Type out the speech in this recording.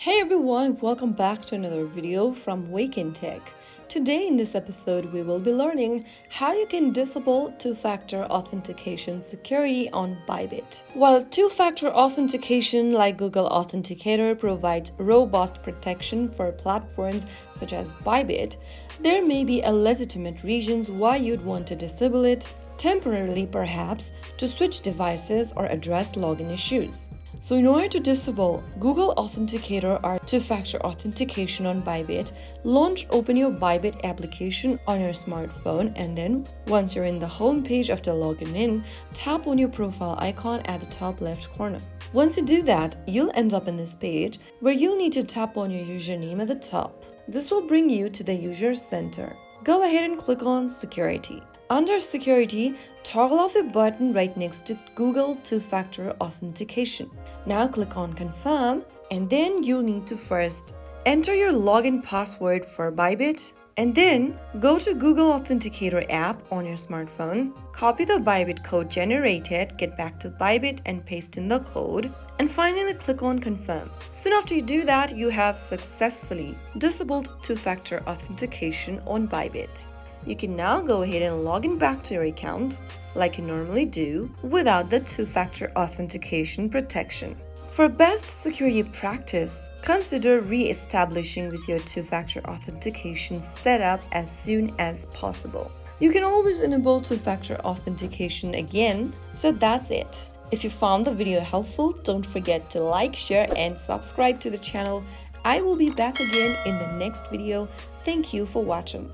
Hey everyone, welcome back to another video from Wake&Tech. Today in this episode, we will be learning how you can disable two-factor authentication security on Bybit. While two-factor authentication like Google Authenticator provides robust protection for platforms such as Bybit, there may be a legitimate reasons why you'd want to disable it, temporarily perhaps, to switch devices or address login issues. So in order to disable Google Authenticator or two-factor authentication on Bybit, open your Bybit application on your smartphone, and then once you're in the home page after logging in, tap on your profile icon at the top left corner. Once you do that, you'll end up in this page where you'll need to tap on your username at the top. This will bring you to the user center. Go ahead and click on Security. Under Security, toggle off the button right next to Google Two-Factor Authentication. Now click on Confirm, and then you'll need to first enter your login password for Bybit, and then go to Google Authenticator app on your smartphone, copy the Bybit code generated, get back to Bybit and paste in the code, and finally click on Confirm. Soon after you do that, you have successfully disabled two-factor authentication on Bybit. You can now go ahead and log in back to your account like you normally do without the two-factor authentication protection. For best security practice, consider re-establishing with your two-factor authentication setup as soon as possible. You can always enable two-factor authentication again, so that's it. If you found the video helpful, don't forget to like, share, and subscribe to the channel. I will be back again in the next video. Thank you for watching.